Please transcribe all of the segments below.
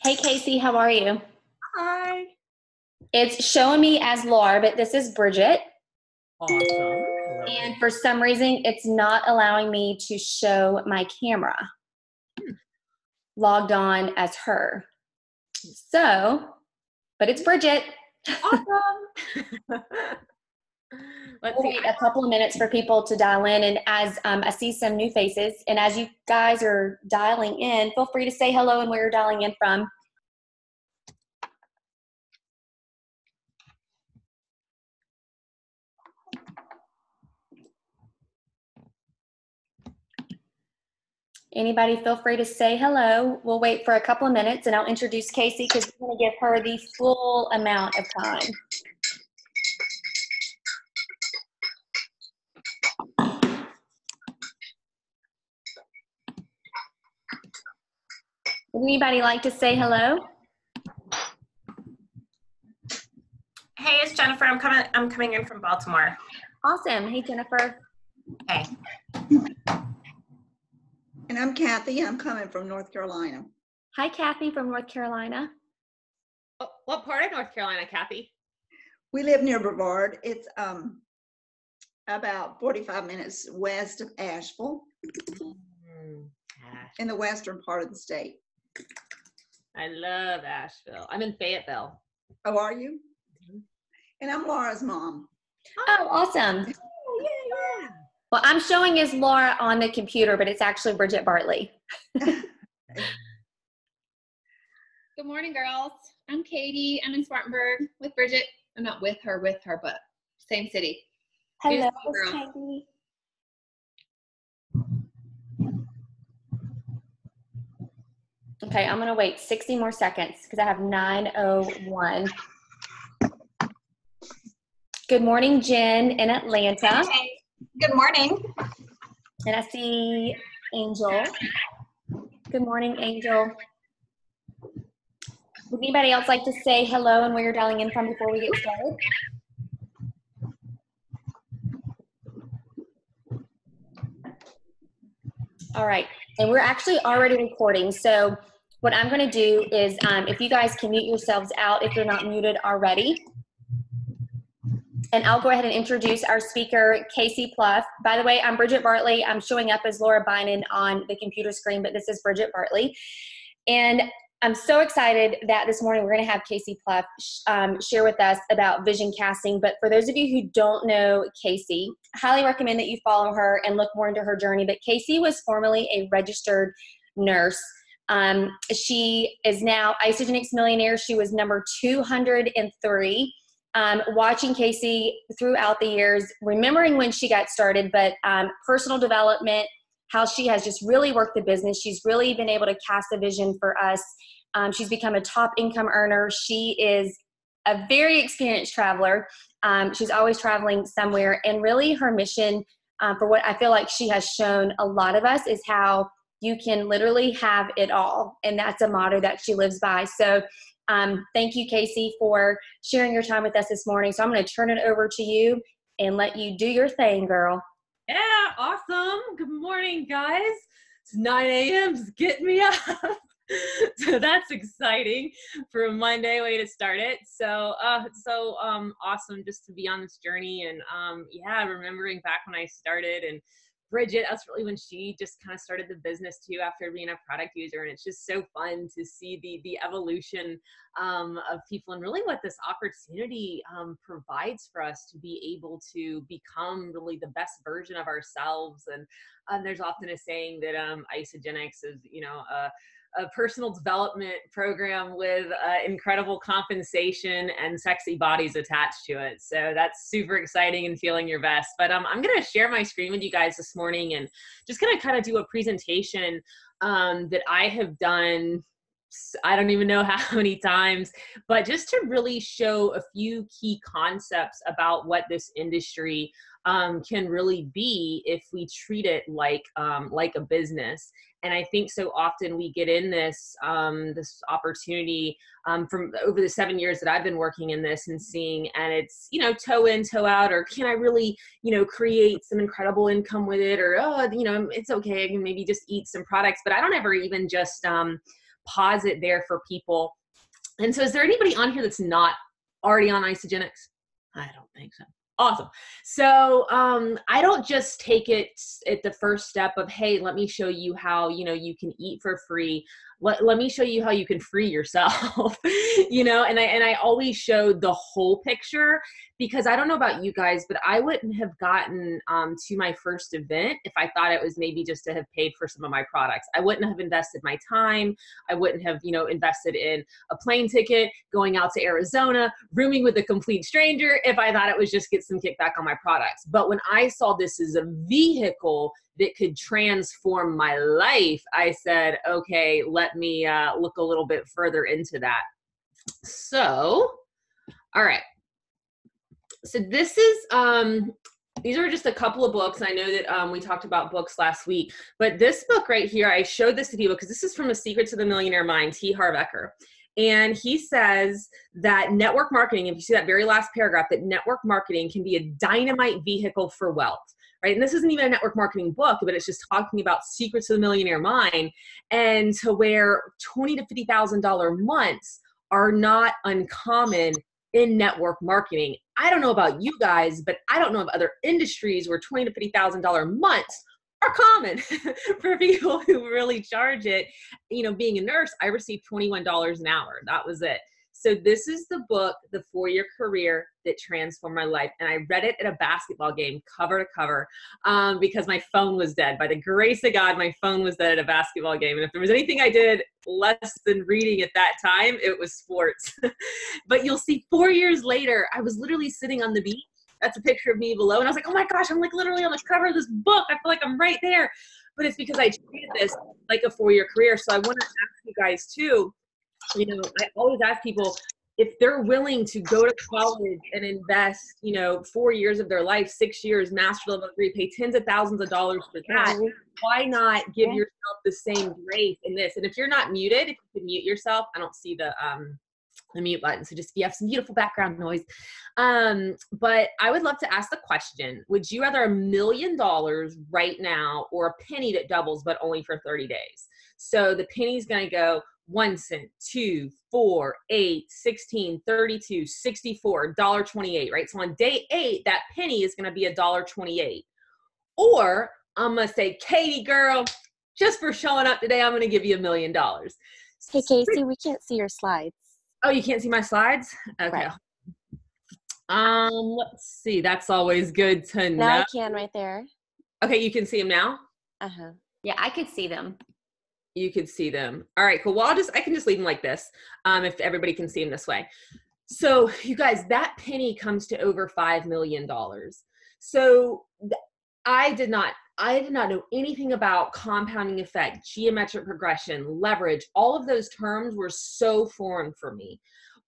Hey, Casey, how are you? Hi. It's showing me as Laura, but this is Bridget. Awesome. And for some reason, it's not allowing me to show my camera logged on as her. So, but it's Bridget. Awesome. We'll wait a couple of minutes for people to dial in. And as I see some new faces, and as you guys are dialing in, feel free to say hello and where you're dialing in from. Anybody feel free to say hello. We'll wait for a couple of minutes and I'll introduce Casey because we're going to give her the full amount of time. Would anybody like to say hello? Hey, it's Jennifer. I'm coming in from Baltimore. Awesome. Hey, Jennifer. Hey. And I'm Kathy. I'm coming from North Carolina. Hi, Kathy from North Carolina. Oh, what part of North Carolina, Kathy? We live near Brevard. It's about 45 minutes west of Asheville, in the western part of the state. I love Asheville. I'm in Fayetteville. Oh, are you? Mm-hmm. And I'm Laura's mom. Oh, awesome. Oh, yeah. Well, I'm showing as Laura on the computer, but it's actually Bridget Bartley. Good morning, girls. I'm Katie. I'm in Spartanburg with Bridget. I'm not with her, but same city. Hello, Katie. Okay, I'm going to wait 60 more seconds because I have 9:01. Good morning, Jen in Atlanta. Hey. Good morning. And I see Angel. Good morning, Angel. Would anybody else like to say hello and where you're dialing in from before we get started? All right, and we're actually already recording. So what I'm going to do is if you guys can mute yourselves out if you're not muted already. And I'll go ahead and introduce our speaker, Casey Plouffe. By the way, I'm Bridget Bartley. I'm showing up as Laura Bynum on the computer screen, but this is Bridget Bartley. And I'm so excited that this morning we're going to have Casey Plouffe share with us about vision casting. But for those of you who don't know Casey, I highly recommend that you follow her and look more into her journey. But Casey was formerly a registered nurse. She is now Isagenix Millionaire. She was number 203. Watching Casey throughout the years, remembering when she got started, but personal development, how she has just really worked the business. She's really been able to cast a vision for us. She's become a top income earner. She is a very experienced traveler. She's always traveling somewhere. And really her mission, for what I feel like she has shown a lot of us, is how you can literally have it all. And that's a motto that she lives by. So thank you, Casey, for sharing your time with us this morning. So I'm going to turn it over to you and let you do your thing, girl. Yeah, awesome. Good morning, guys. It's 9 a.m. Just get me up. So that's exciting for a Monday way to start it. So it's so awesome just to be on this journey. And yeah, remembering back when I started, and Bridget, that's really when she just kind of started the business too, after being a product user. And it's just so fun to see the evolution of people, and really what this opportunity provides for us to be able to become really the best version of ourselves. And there's often a saying that Isagenix is, a personal development program with incredible compensation and sexy bodies attached to it. So that's super exciting and feeling your best. But I'm going to share my screen with you guys this morning and just going to kind of do a presentation that I have done I don't even know how many times, but just to really show a few key concepts about what this industry can really be if we treat it like a business. And I think so often we get in this opportunity from over the 7 years that I've been working in this and seeing, and it's, you know, toe in, toe out, or can I really, you know, create some incredible income with it, or, oh, you know, it's okay, I can maybe just eat some products, but I don't ever even just pause it there for people. And so is there anybody on here that's not already on Isagenix? I don't think so. Awesome. So I don't just take it at the first step of, hey, let me show you how, you know, you can eat for free. Let me show you how you can free yourself, you know, and I always show the whole picture, because I don't know about you guys, but I wouldn't have gotten to my first event if I thought it was maybe just to have paid for some of my products. I wouldn't have invested my time. I wouldn't have, you know, invested in a plane ticket, going out to Arizona, rooming with a complete stranger if I thought it was just get some kickback on my products. But when I saw this as a vehicle that could transform my life, I said, okay, let me look a little bit further into that. So, all right. So this is, these are just a couple of books. I know that we talked about books last week, but this book right here, I showed this to people because this is from A Secret to the Millionaire Mind, T. Harv Eker. And he says that network marketing, if you see that very last paragraph, that network marketing can be a dynamite vehicle for wealth. Right? And this isn't even a network marketing book, but it's just talking about secrets of the millionaire mind, and to where $20,000 to $50,000 months are not uncommon in network marketing. I don't know about you guys, but I don't know of other industries where $20,000 to $50,000 months are common for people who really charge it. You know, being a nurse, I received $21 an hour. That was it. So this is the book, The 4-Year Career That Transformed My Life. And I read it at a basketball game, cover to cover, because my phone was dead. By the grace of God, my phone was dead at a basketball game. And if there was anything I did less than reading at that time, it was sports. But you'll see 4 years later, I was literally sitting on the beach. That's a picture of me below. And I was like, oh my gosh, I'm like literally on the cover of this book. I feel like I'm right there. But it's because I treated this like a 4-year career. So I want to ask you guys too, you know, I always ask people if they're willing to go to college and invest, you know, 4 years of their life, 6 years, master level degree, pay tens of thousands of dollars for that. Why not give yourself the same grace in this? And if you're not muted, if you can mute yourself, I don't see the mute button. So just, you have some beautiful background noise. But I would love to ask the question, would you rather $1 million right now or a penny that doubles, but only for 30 days? So the penny's going to go 1 cent, 2, 4, 8, 16, 32, 64, $1.28, right? So on day 8, that penny is going to be $1.28. Or I'm going to say, Katie girl, just for showing up today, I'm going to give you $1 million. Hey, Casey, we can't see your slides. Oh, you can't see my slides? Okay. Right. Let's see. That's always good to know. Now I can right there. Okay, you can see them now? Uh-huh. Yeah, I could see them. You could see them. All right, cool. Well, I can just leave them like this, if everybody can see them this way. So you guys, that penny comes to over $5 million. So I did not know anything about compounding effect, geometric progression, leverage. All of those terms were so foreign for me.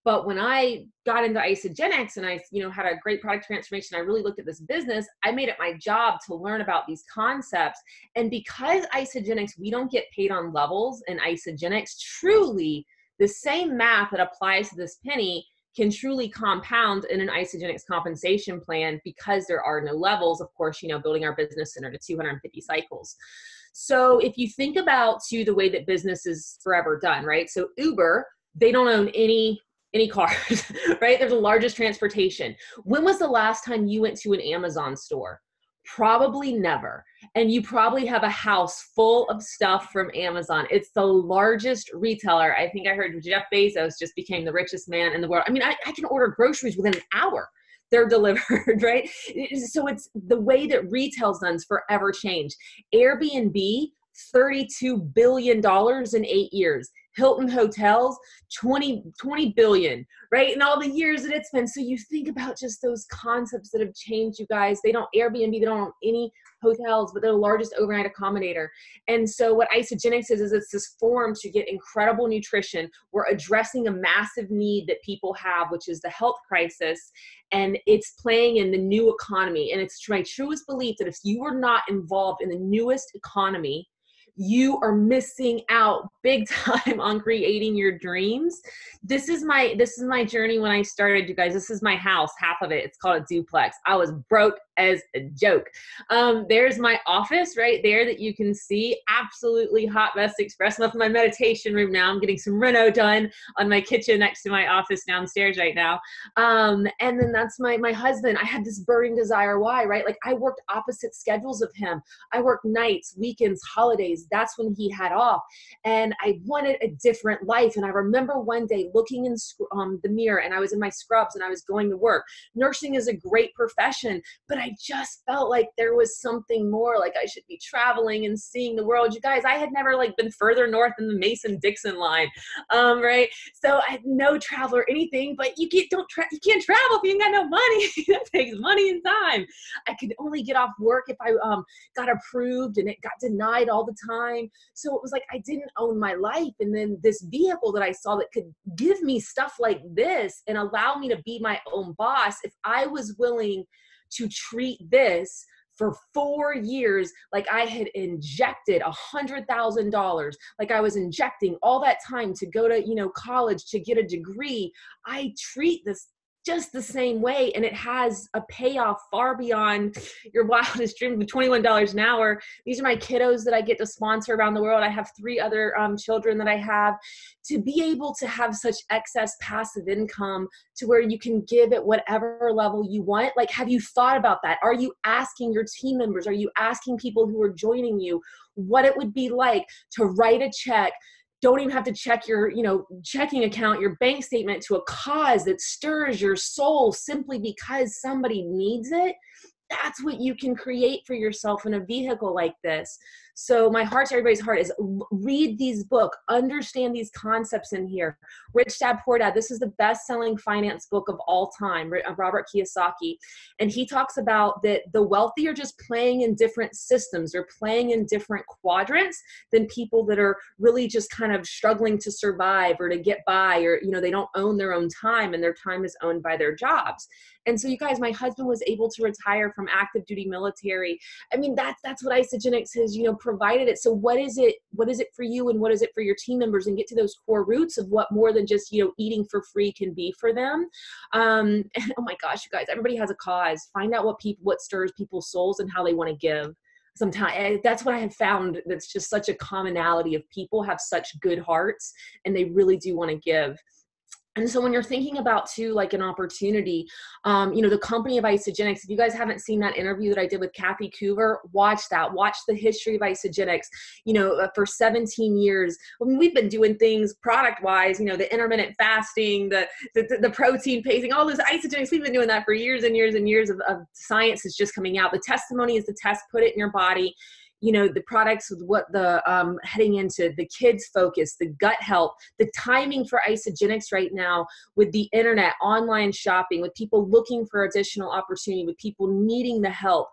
But when I got into Isagenix and I, you know, had a great product transformation, I really looked at this business. I made it my job to learn about these concepts. And because Isagenix, we don't get paid on levels, and Isagenix, truly the same math that applies to this penny can truly compound in an Isagenix compensation plan because there are no levels. Of course, you know, building our business center to 250 cycles. So if you think about too the way that business is forever done, right? So Uber, they don't own any cars, right? They're the largest transportation. When was the last time you went to an Amazon store? Probably never. And you probably have a house full of stuff from Amazon. It's the largest retailer. I think I heard Jeff Bezos just became the richest man in the world. I mean, I can order groceries within an hour. They're delivered, right? So it's the way that retail's done is forever changed. Airbnb, $32 billion in 8 years. Hilton Hotels, 20 billion, right? And all the years that it's been. So you think about just those concepts that have changed, you guys. They don't, Airbnb, they don't own any hotels, but they're the largest overnight accommodator. And so what Isagenix is it's this forum to get incredible nutrition. We're addressing a massive need that people have, which is the health crisis. And it's playing in the new economy. And it's my truest belief that if you are not involved in the newest economy, you are missing out big time on creating your dreams. This is my journey when I started, you guys. This is my house, half of it. It's called a duplex. I was broke as a joke. There's my office right there that you can see. Absolutely hot mess express. I'm up in my meditation room now. I'm getting some reno done on my kitchen next to my office downstairs right now. And then that's my husband. I had this burning desire. Why, right? Like I worked opposite schedules of him. I worked nights, weekends, holidays. That's when he had off. And I wanted a different life. And I remember one day looking in the mirror, and I was in my scrubs and I was going to work. Nursing is a great profession, but I just felt like there was something more, like I should be traveling and seeing the world. You guys, I had never been further north than the Mason-Dixon line, right? So I had no travel or anything, but you can't travel if you ain't got no money. That takes money and time. I could only get off work if I got approved, and it got denied all the time. So it was like I didn't own my life. And then this vehicle that I saw that could give me stuff like this and allow me to be my own boss, if I was willing to treat this for 4 years like I had injected $100,000, like I was injecting all that time to go to college to get a degree, I treat this just the same way, and it has a payoff far beyond your wildest dreams. With $21 an hour, these are my kiddos that I get to sponsor around the world. I have 3 other children that I have. To be able to have such excess passive income to where you can give at whatever level you want, like, have you thought about that? Are you asking your team members? Are you asking people who are joining you what it would be like to write a check? Don't even have to check your, checking account, your bank statement, to a cause that stirs your soul simply because somebody needs it. That's what you can create for yourself in a vehicle like this. So my heart to everybody's heart is read these books, understand these concepts in here. Rich Dad, Poor Dad. This is the best-selling finance book of all time, Robert Kiyosaki. And he talks about that the wealthy are just playing in different systems or playing in different quadrants than people that are really just kind of struggling to survive or to get by, or, they don't own their own time and their time is owned by their jobs. And so you guys, my husband was able to retire from active duty military. I mean, that's what Isagenix has, provided it. So what is it for you, and what is it for your team members, and get to those core roots of what more than just, eating for free can be for them. And oh my gosh, you guys, everybody has a cause. Find out what stirs people's souls and how they want to give. Sometimes that's what I have found. That's just such a commonality of people have such good hearts and they really do want to give. And so when you're thinking about too, like an opportunity, the company of Isagenix, if you guys haven't seen that interview that I did with Kathy Coover, watch that. Watch the history of Isagenix. For 17 years, we've been doing things product-wise, the intermittent fasting, the protein pacing, all those Isagenix, we've been doing that for years and years and years of science is just coming out. The testimony is the test, put it in your body. The products with what the heading into the kids focus, the gut health, the timing for Isagenix right now with the internet, online shopping, with people looking for additional opportunity, with people needing the help.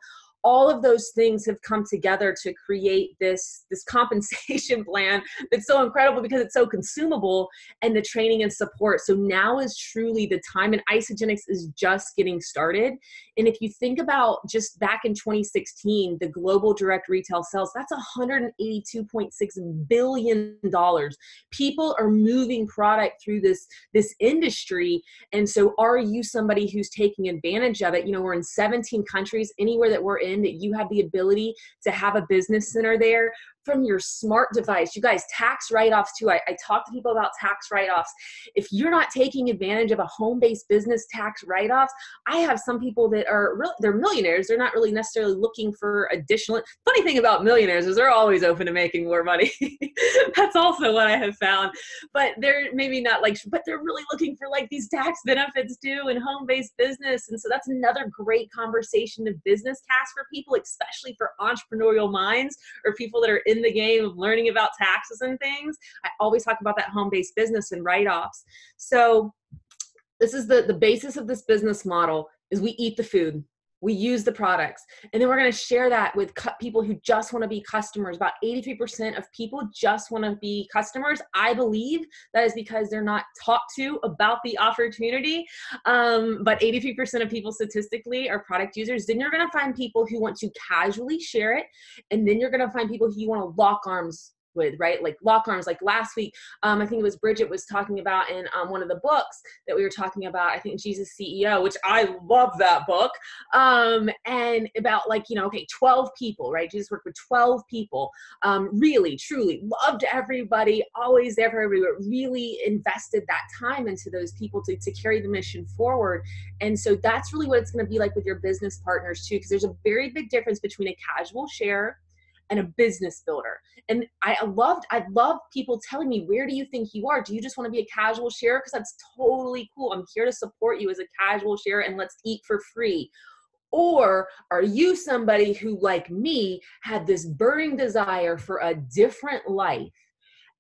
All of those things have come together to create this compensation plan that's so incredible because it's so consumable, and the training and support. So now is truly the time, and Isagenix is just getting started. And if you think about just back in 2016, the global direct retail sales, that's $182.6 billion. People are moving product through this industry. And so are you somebody who's taking advantage of it? We're in 17 countries. Anywhere that we're in, that you have the ability to have a business center there from your smart device. You guys, tax write-offs too. I talk to people about tax write-offs. If you're not taking advantage of a home-based business tax write-offs, I have some people that are they're millionaires. They're not really necessarily looking for additional. Funny thing about millionaires is they're always open to making more money. That's also what I have found. But they're maybe not but they're really looking for these tax benefits too in home-based business. And so that's another great conversation to business cast for people, especially for entrepreneurial minds or people that are in the game of learning about taxes and things. I always talk about that home-based business and write-offs. So this is the basis of this business model is we eat the food. We use the products. And then we're going to share that with people who just want to be customers. About 83% of people just want to be customers. I believe that is because they're not taught to about the opportunity. But 83% of people statistically are product users. Then you're going to find people who want to casually share it. And then you're going to find people who you want to lock arms with, right? Like lock arms. Like last week, I think it was Bridget was talking about in one of the books that we were talking about, I think Jesus CEO, which I love that book. And about like, 12 people, right? Jesus worked with 12 people, really, truly loved everybody, always there for everybody, but really invested that time into those people to carry the mission forward. And so that's really what it's going to be like with your business partners too, because there's a very big difference between a casual share and a business builder. And I love people telling me, where do you think you are? Do you just want to be a casual sharer? Because that's totally cool. I'm here to support you as a casual sharer, and let's eat for free. Or are you somebody who, like me, had this burning desire for a different life?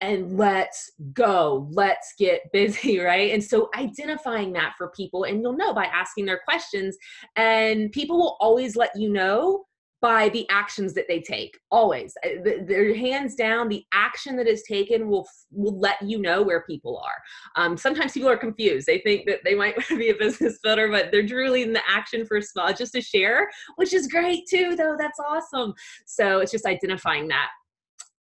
And let's go, let's get busy, right? And so identifying that for people, and you'll know by asking their questions, and people will always let you know by the actions that they take, always. Their hands down, the action that is taken will let you know where people are. Sometimes people are confused. They think that they might want to be a business builder, but they're truly in the action for small, just to share, which is great too, though. That's awesome. So it's just identifying that.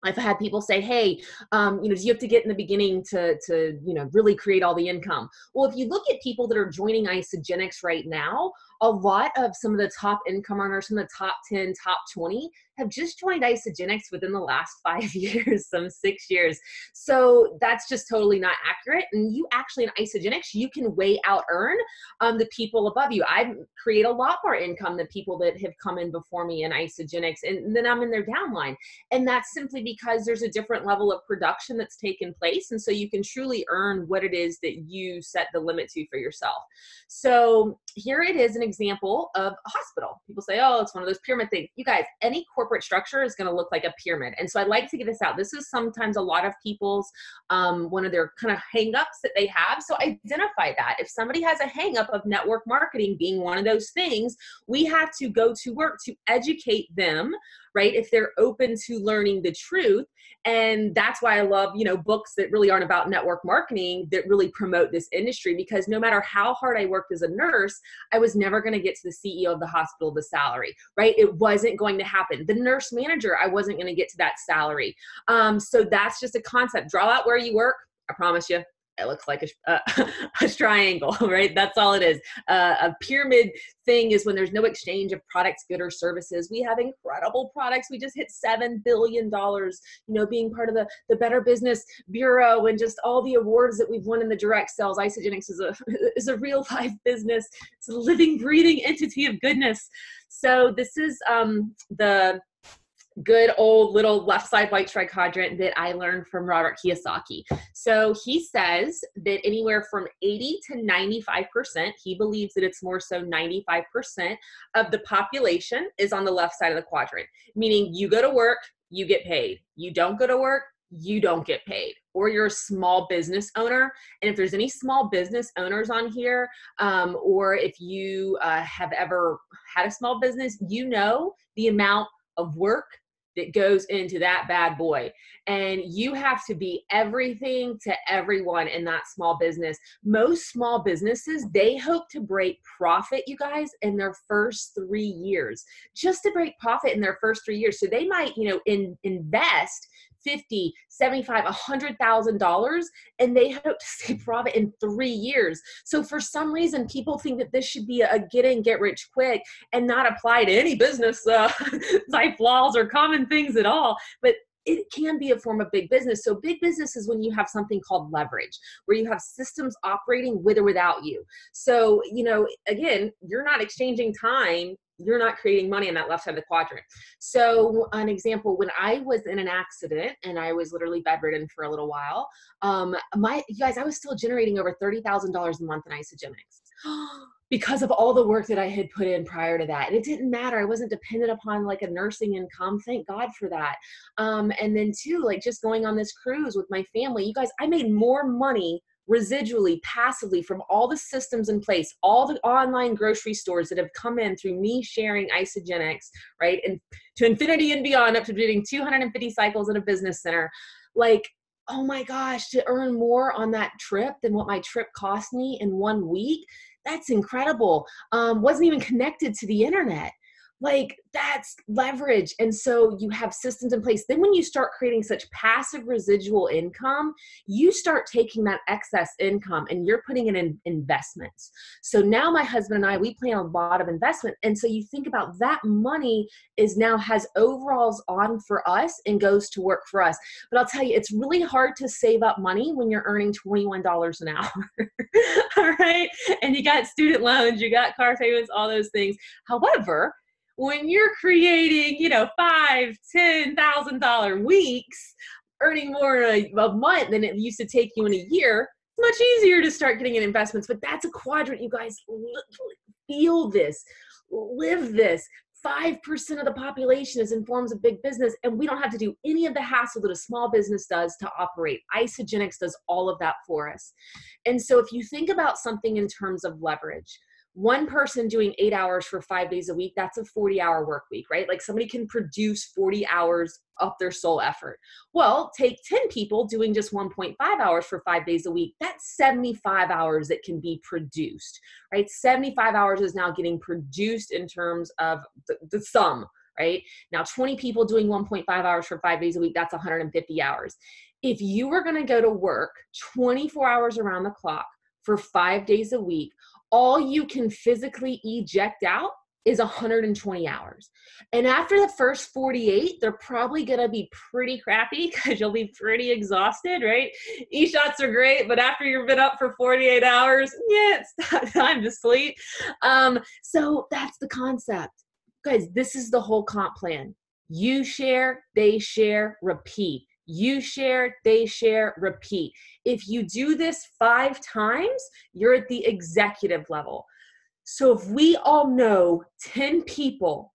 I've had people say, hey, do you have to get in the beginning to really create all the income? Well, if you look at people that are joining Isagenix right now, a lot of some of the top income earners, some of the top 10, top 20 have just joined Isagenix within the last 5 years, some 6 years. So that's just totally not accurate. And you actually in Isagenix, you can way out earn the people above you. I create a lot more income than people that have come in before me in Isagenix, and then I'm in their downline. And that's simply because there's a different level of production that's taken place. And so you can truly earn what it is that you set the limit to for yourself. So here it is, an example of a hospital. People say, oh, it's one of those pyramid things. You guys, any corporate structure is going to look like a pyramid. And so I'd like to get this out. This is sometimes a lot of people's, one of their kind of hang-ups that they have. So identify that. If somebody has a hang-up of network marketing being one of those things, we have to go to work to educate them, right? If they're open to learning the truth. And that's why I love, books that really aren't about network marketing that really promote this industry, because no matter how hard I worked as a nurse, I was never going to get to the CEO of the hospital, the salary, right? It wasn't going to happen. The nurse manager, I wasn't going to get to that salary. So that's just a concept. Draw out where you work. I promise you, it looks like a triangle, right? That's all it is. A pyramid thing is when there's no exchange of products, goods, or services. We have incredible products. We just hit $7 billion, being part of the Better Business Bureau, and just all the awards that we've won in the direct sales. Isagenix is a real life business. It's a living, breathing entity of goodness. So this is the good old little left side white stripe quadrant that I learned from Robert Kiyosaki. So he says that anywhere from 80 to 95%, he believes that it's more so 95% of the population is on the left side of the quadrant, meaning you go to work, you get paid. You don't go to work, you don't get paid. Or you're a small business owner. And if there's any small business owners on here, or if you have ever had a small business, the amount of work that goes into that bad boy. And you have to be everything to everyone in that small business. Most small businesses, they hope to break profit, you guys, in their first 3 years, just to break profit in their first 3 years. So they might, invest $50, $75, $100,000, and they hope to see profit in 3 years. So for some reason, people think that this should be a get in, get rich quick and not apply to any business type laws or common things at all. But it can be a form of big business. So big business is when you have something called leverage, where you have systems operating with or without you. So, again, you're not exchanging time. You're not creating money on that left side of the quadrant. So an example, when I was in an accident and I was literally bedridden for a little while, you guys, I was still generating over $30,000 a month in Isagenix because of all the work that I had put in prior to that. And it didn't matter. I wasn't dependent upon like a nursing income. Thank God for that. And then too, like just going on this cruise with my family, you guys, I made more money residually, passively from all the systems in place, all the online grocery stores that have come in through me sharing Isagenix, right? And to infinity and beyond, up to doing 250 cycles in a business center. Like, oh my gosh, to earn more on that trip than what my trip cost me in 1 week, that's incredible. Wasn't even connected to the internet. Like, that's leverage. And so you have systems in place. Then when you start creating such passive residual income, you start taking that excess income and you're putting it in investments. So now my husband and I, we plan a lot of investment. And so you think about that money is now has overalls on for us and goes to work for us. But I'll tell you, it's really hard to save up money when you're earning $21 an hour. All right. And you got student loans, you got car payments, all those things. However, when you're creating, $5,000, $10,000 weeks, earning more a month than it used to take you in a year, it's much easier to start getting in investments. But that's a quadrant, you guys. Feel this, live this. 5% of the population is in forms of big business, and we don't have to do any of the hassle that a small business does to operate. Isagenix does all of that for us. And so if you think about something in terms of leverage, one person doing 8 hours for 5 days a week, that's a 40-hour work week, right? Like somebody can produce 40 hours of their sole effort. Well, take 10 people doing just 1.5 hours for 5 days a week. That's 75 hours that can be produced, right? 75 hours is now getting produced in terms of the sum, right? Now 20 people doing 1.5 hours for 5 days a week, that's 150 hours. If you were going to go to work 24 hours around the clock for 5 days a week, all you can physically eject out is 120 hours. And after the first 48, they're probably going to be pretty crappy because you'll be pretty exhausted, right? E-shots are great, but after you've been up for 48 hours, yeah, it's time to sleep. So that's the concept. Guys, this is the whole comp plan. You share, they share, repeat. You share, they share, repeat. If you do this 5 times, you're at the executive level. So if we all know 10 people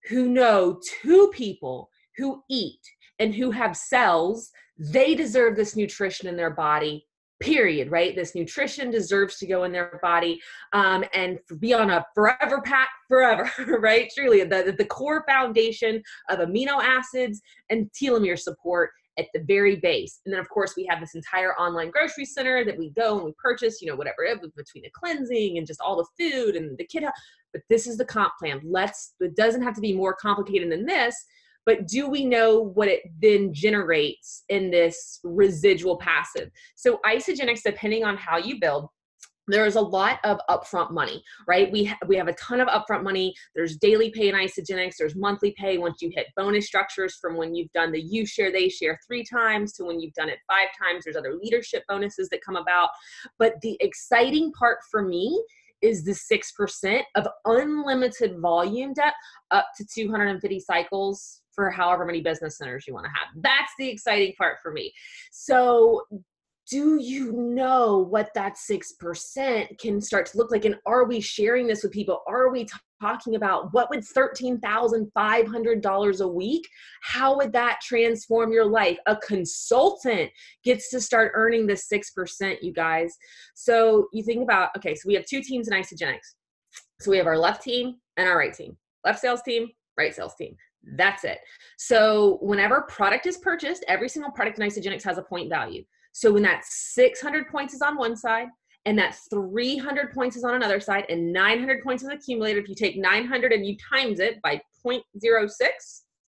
who know 2 people who eat and who have cells, they deserve this nutrition in their body, period, right? This nutrition deserves to go in their body and be on a forever pack forever, right? Truly, the core foundation of amino acids and telomere support at the very base. And then of course we have this entire online grocery center that we go and we purchase, whatever it is between the cleansing and just all the food and the kid. But this is the comp plan. It doesn't have to be more complicated than this, but do we know what it then generates in this residual passive? So Isagenix, depending on how you build, there's a lot of upfront money, right? We have a ton of upfront money. There's daily pay in Isagenix. There's monthly pay once you hit bonus structures from when you've done the you share, they share 3 times to when you've done it 5 times. There's other leadership bonuses that come about. But the exciting part for me is the 6% of unlimited volume depth up to 250 cycles for however many business centers you want to have. That's the exciting part for me. So do you know what that 6% can start to look like? And are we sharing this with people? Are we talking about what would $13,500 a week? How would that transform your life? A consultant gets to start earning this 6%, you guys. So you think about, okay, so we have 2 teams in Isagenix. So we have our left team and our right team. Left sales team, right sales team. That's it. So whenever product is purchased, every single product in Isagenix has a point value. So when that 600 points is on one side and that 300 points is on another side and 900 points is accumulated, if you take 900 and you times it by 0.06,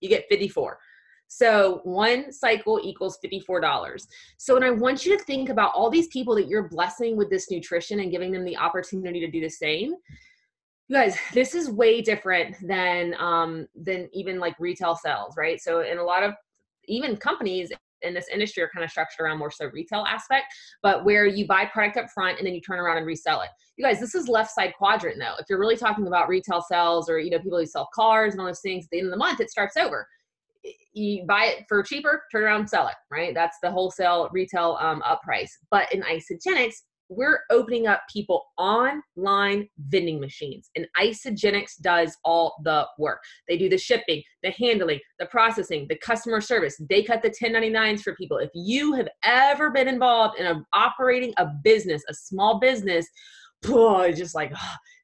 you get 54. So one cycle equals $54. So when I want you to think about all these people that you're blessing with this nutrition and giving them the opportunity to do the same, you guys, this is way different than even like retail sales, right? So in a lot of even companies in this industry are kind of structured around more so retail aspect, but where you buy product up front and then you turn around and resell it. You guys, this is left side quadrant though. If you're really talking about retail sales or, people who sell cars and all those things, at the end of the month, it starts over. You buy it for cheaper, turn around and sell it, right? That's the wholesale retail up price. But in Isagenix, we're opening up people online vending machines, and Isagenix does all the work. They do the shipping, the handling, the processing, the customer service. They cut the 1099s for people. If you have ever been involved in operating a business, a small business, just like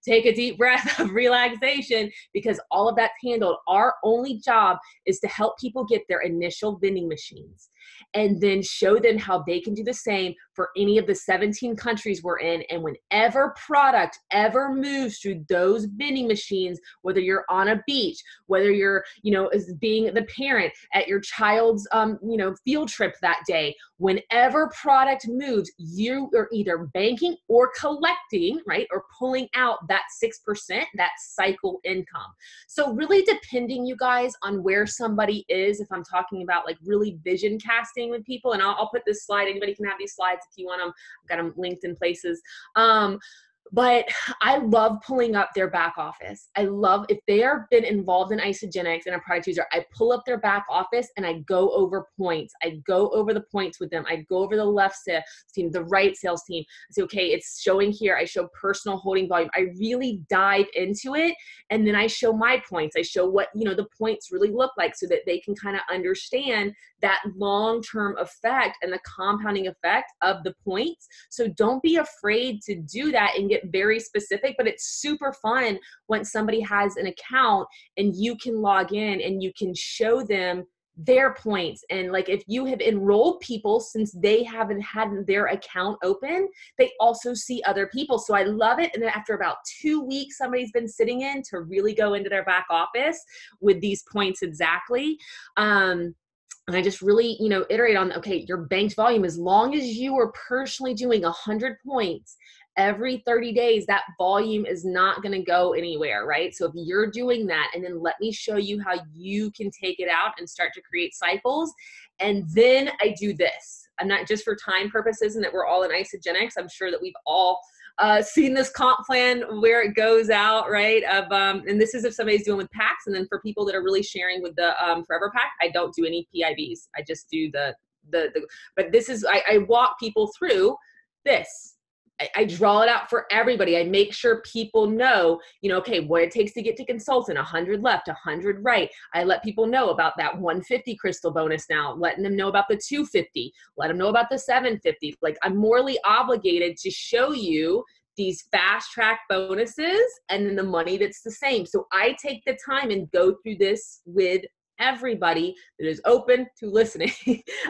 take a deep breath of relaxation, because all of that's handled. Our only job is to help people get their initial vending machines and then show them how they can do the same for any of the 17 countries we're in. And whenever product ever moves through those vending machines, whether you're on a beach, whether you're, as being the parent at your child's, field trip that day, whenever product moves, you are either banking or collecting, right? Or pulling out that 6%, that cycle income. So really depending, you guys, on where somebody is, if I'm talking about like really vision casting with people, and I'll put this slide, anybody can have these slides if you want them. I've got them linked in places. But I love pulling up their back office. I love, if they are been involved in Isagenix and a product user, I pull up their back office and I go over points. I go over the points with them. I go over the left sales team, the right sales team. I say, okay, it's showing here. I show personal holding volume. I really dive into it. And then I show my points. I show what, the points really look like, so that they can kind of understand that long-term effect and the compounding effect of the points. So don't be afraid to do that and get very specific, but it's super fun when somebody has an account and you can log in and you can show them their points. And like, if you have enrolled people since they haven't had their account open, they also see other people. So I love it. And then after about 2 weeks, somebody's been sitting in to really go into their back office with these points exactly. And I just really, iterate on, okay, your banked volume, as long as you are personally doing 100 points every 30 days, that volume is not going to go anywhere, right? So if you're doing that, and then let me show you how you can take it out and start to create cycles. And then I do this. I'm not, just for time purposes and that we're all in Isagenix, I'm sure that we've all seen this comp plan where it goes out, right? And this is if somebody's doing with packs. And then for people that are really sharing with the Forever Pack, I don't do any PIVs. I just do but this is, I walk people through this. I draw it out for everybody. I make sure people know, okay, what it takes to get to consultant, 100 left, 100 right. I let people know about that 150 crystal bonus now, letting them know about the 250, let them know about the 750. Like, I'm morally obligated to show you these fast track bonuses and then the money that's the same. So I take the time and go through this with everybody that is open to listening.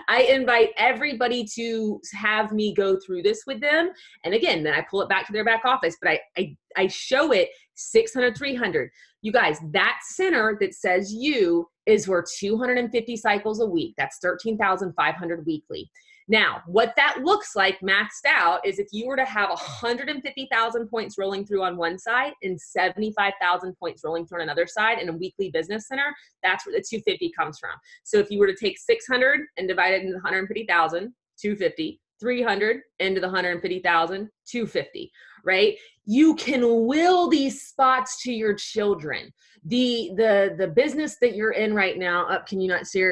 I invite everybody to have me go through this with them. And again, then I pull it back to their back office, but I show it 600, 300. You guys, that center that says you is worth 250 cycles a week. That's 13,500 weekly. Now, what that looks like maxed out is if you were to have 150,000 points rolling through on one side and 75,000 points rolling through on another side in a weekly business center, that's where the 250 comes from. So if you were to take 600 and divide it into 150,000, 250, 300 into the 150,000, 250, right? You can will these spots to your children. The business that you're in right now, can you not see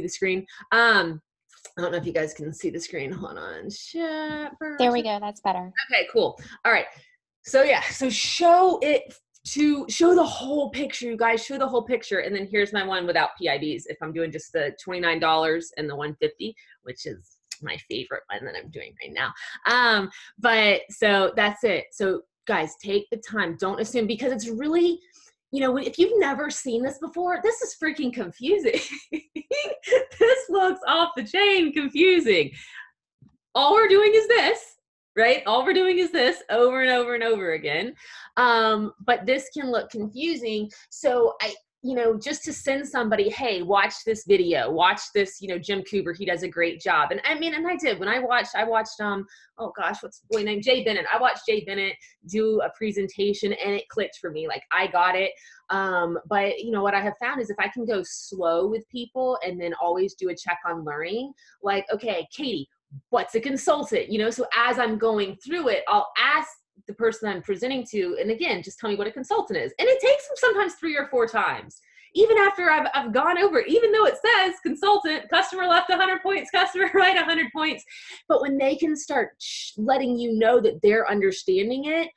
the screen? I don't know if you guys can see the screen. Hold on. There we go. That's better. Okay, cool. All right. So yeah, so show the whole picture, you guys. Show the whole picture. And then here's my one without PIVs. If I'm doing just the $29 and the 150, which is my favorite one that I'm doing right now. But so that's it. So guys, take the time. Don't assume, because it's really, if you've never seen this before, this is freaking confusing. This looks off the chain confusing. All we're doing is this, right? All we're doing is this over and over and over again. But this can look confusing. So just to send somebody, hey, watch this video, watch this, Jim Cooper, he does a great job. And I did, when I watched, oh gosh, what's the boy name? Jay Bennett. I watched Jay Bennett do a presentation and it clicked for me. Like, I got it. But what I have found is if I can go slow with people and then always do a check on learning, like, okay, Katie, what's a consultant? So as I'm going through it, I'll ask the person I'm presenting to, and again, just tell me what a consultant is. And it takes them sometimes 3 or 4 times. even after I've gone over it, even though it says consultant, customer left 100 points, customer right 100 points. But when they can start letting you know that they're understanding it,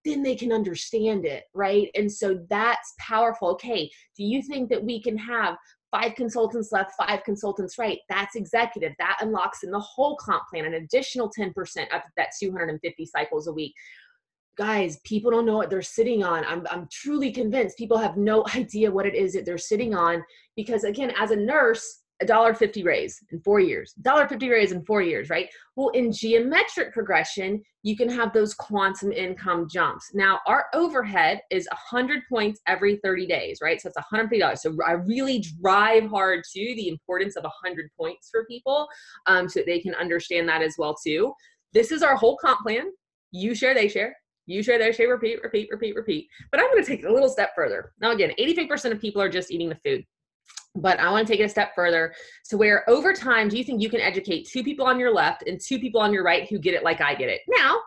then they can understand it, right? And so that's powerful. Okay, do you think that we can have 5 consultants left, 5 consultants right? That's executive. That unlocks in the whole comp plan an additional 10% up to that 250 cycles a week. Guys, people don't know what they're sitting on. I'm truly convinced people have no idea what it is that they're sitting on, because again, as a nurse, $1.50 raise in 4 years, $1.50 raise in 4 years, right? Well, in geometric progression, you can have those quantum income jumps. Now, our overhead is 100 points every 30 days, right? So it's $150. So I really drive hard to the importance of 100 points for people, so that they can understand that as well too. This is our whole comp plan. You share, they share. You share, they share, repeat, repeat, repeat, repeat. But I'm going to take it a little step further. Now, again, 85% of people are just eating the food. But I want to take it a step further to where over time, do you think you can educate 2 people on your left and 2 people on your right who get it like I get it? Now,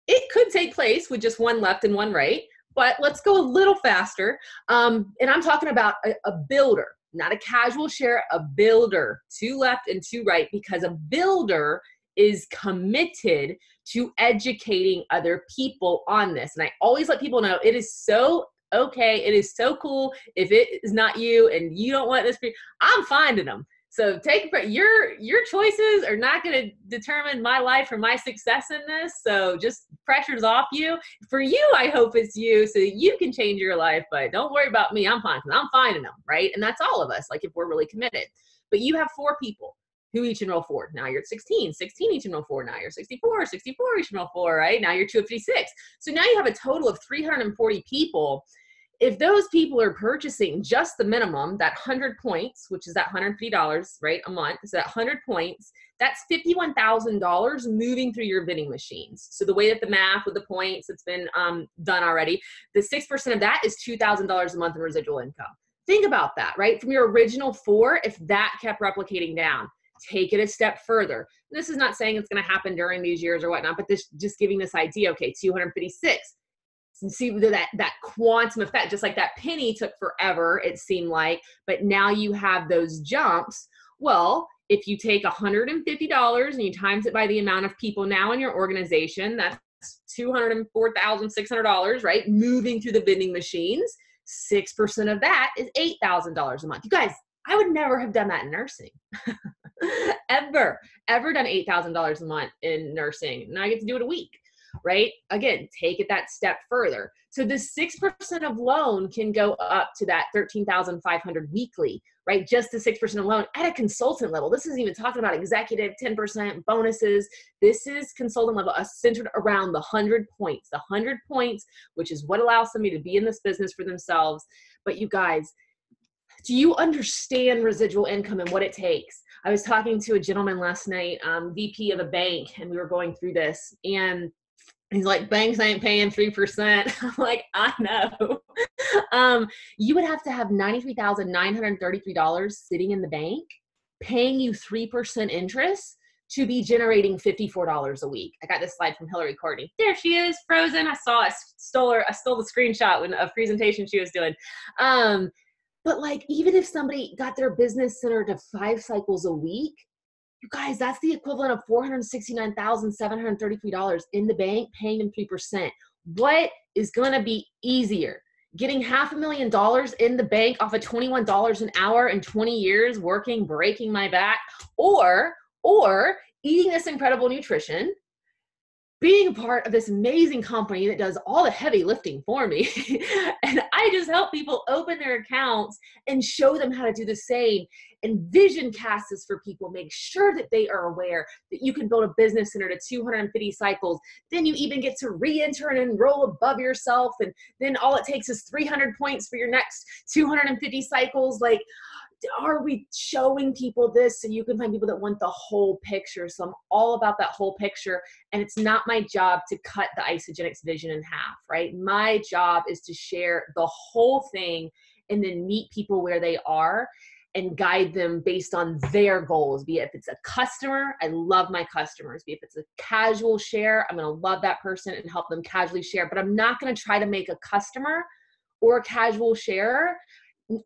it could take place with just 1 left and 1 right, but let's go a little faster. And I'm talking about a builder, not a casual share, a builder, 2 left and 2 right, because a builder is committed to educating other people on this. And I always let people know it is so okay. It is so cool. If it is not you and you don't want this, I'm finding them. So take your choices are not going to determine my life or my success in this. So just pressure's off you. For you, I hope it's you so that you can change your life. But don't worry about me. I'm fine because I'm finding them, right? And that's all of us. Like if we're really committed. But you have 4 people who each enroll 4. Now you're at 16 each enroll 4. Now you're 64 each enroll 4, right? Now you're 256. So now you have a total of 340 people. If those people are purchasing just the minimum, that 100 points, which is that $150, right, a month, so that 100 points, that's $51,000 moving through your vending machines. So the way that the math with the points, it's been done already, the 6% of that is $2,000 a month in residual income. Think about that, right? From your original 4, if that kept replicating down, take it a step further. This is not saying it's going to happen during these years or whatnot, but this just giving this idea, okay, 256. See that quantum effect, just like that penny took forever, it seemed like, but now you have those jumps. Well, if you take $150 and you times it by the amount of people now in your organization, that's $204,600, right? Moving through the vending machines, 6% of that is $8,000 a month. You guys, I would never have done that in nursing. ever done $8,000 a month in nursing. Now I get to do it a week, right? Again, take it that step further. So the 6% of loan can go up to that $13,500 weekly, right? Just the 6% of loan at a consultant level. This isn't even talking about executive 10% bonuses. This is consultant level, centered around the 100 points. The 100 points, which is what allows somebody to be in this business for themselves. But you guys, do you understand residual income and what it takes? I was talking to a gentleman last night, VP of a bank, and we were going through this, and he's like, banks ain't paying 3%. I'm like, I know. You would have to have $93,933 sitting in the bank, paying you 3% interest to be generating $54 a week. I got this slide from Hillary Courtney. There she is, frozen. I stole the screenshot when a presentation she was doing. But like, even if somebody got their business center to 5 cycles a week, you guys, that's the equivalent of $469,733 in the bank, paying them 3%. What is going to be easier? Getting $500,000 in the bank off of $21 an hour in 20 years, working, breaking my back, or eating this incredible nutrition, being a part of this amazing company that does all the heavy lifting for me. And I just help people open their accounts and show them how to do the same, and vision cast this for people, make sure that they are aware that you can build a business center to 250 cycles. Then you even get to re-enter and enroll above yourself. And then all it takes is 300 points for your next 250 cycles. Like, are we showing people this so you can find people that want the whole picture? So I'm all about that whole picture. And it's not my job to cut the Isagenix vision in half, right? My job is to share the whole thing and then meet people where they are and guide them based on their goals. Be it if it's a customer, I love my customers. Be it if it's a casual share, I'm going to love that person and help them casually share. But I'm not going to try to make a customer or a casual sharer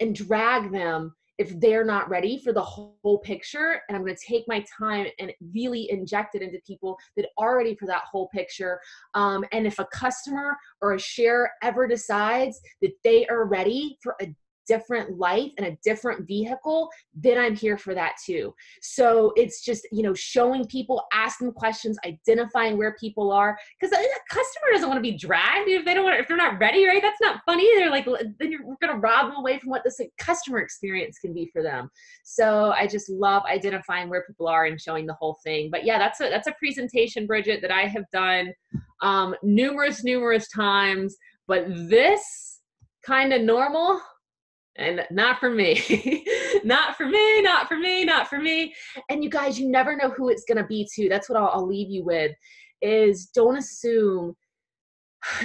and drag them if they're not ready for the whole picture. And I'm going to take my time and really inject it into people that are ready for that whole picture. And if a customer or a share ever decides that they are ready for a different life and a different vehicle, then I'm here for that too. So it's just, showing people, asking questions, identifying where people are, because a customer doesn't want to be dragged if they're not ready, right? That's not fun either. Like, then we're going to rob them away from what this customer experience can be for them. So I just love identifying where people are and showing the whole thing. But yeah, that's a presentation, Bridget, that I have done numerous times, but this kind of normal, and not for me. Not for me. And you guys, you never know who it's going to be too. That's what I'll leave you with, is don't assume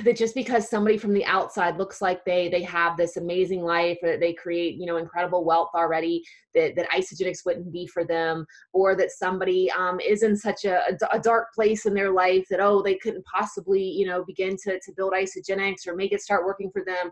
that just because somebody from the outside looks like they have this amazing life, or that they create, incredible wealth already, that Isagenix wouldn't be for them, or that somebody is in such a dark place in their life that, they couldn't possibly, begin to build Isagenix or make it start working for them.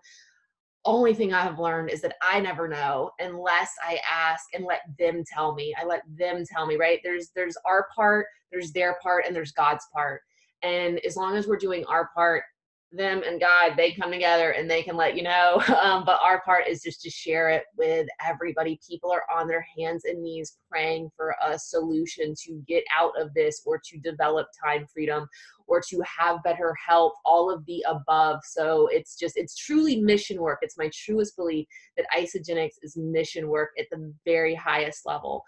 Only thing I have learned is that I never know unless I ask and let them tell me. I let them tell me, right? There's our part, there's their part, and there's God's part. And as long as we're doing our part, them and God, they come together and they can let you know. But our part is just to share it with everybody. People are on their hands and knees praying for a solution to get out of this, or to develop time freedom, or to have better health, all of the above. So it's truly mission work. It's my truest belief that Isagenix is mission work at the very highest level.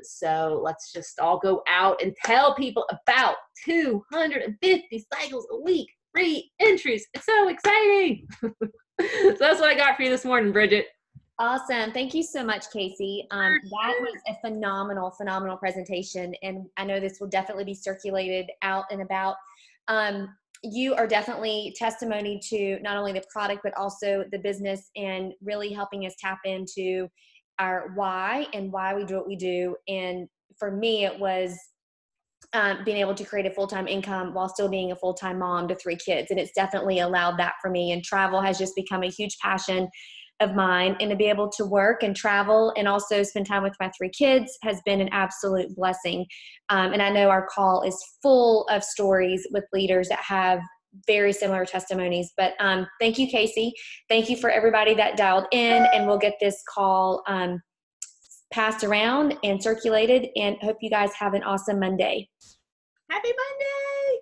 So let's just all go out and tell people about 250 cycles a week. Free entries. It's so exciting. So that's what I got for you this morning, Bridget. Awesome. Thank you so much, Casey. That was a phenomenal presentation. And I know this will definitely be circulated out and about. You are definitely testimony to not only the product, but also the business, and really helping us tap into our why and why we do what we do. And for me, it was being able to create a full-time income while still being a full-time mom to 3 kids. And it's definitely allowed that for me. And travel has just become a huge passion of mine. And to be able to work and travel and also spend time with my 3 kids has been an absolute blessing. And I know our call is full of stories with leaders that have very similar testimonies. But thank you, Casey. Thank you for everybody that dialed in. And we'll get this call passed around and circulated, and hope you guys have an awesome Monday. Happy Monday!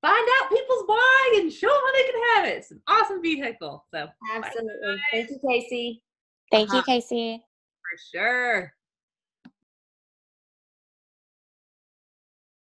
Find out people's why and show them how they can have it. It's an awesome vehicle. So absolutely. Thank you, Casey. Thank you, Casey. For sure.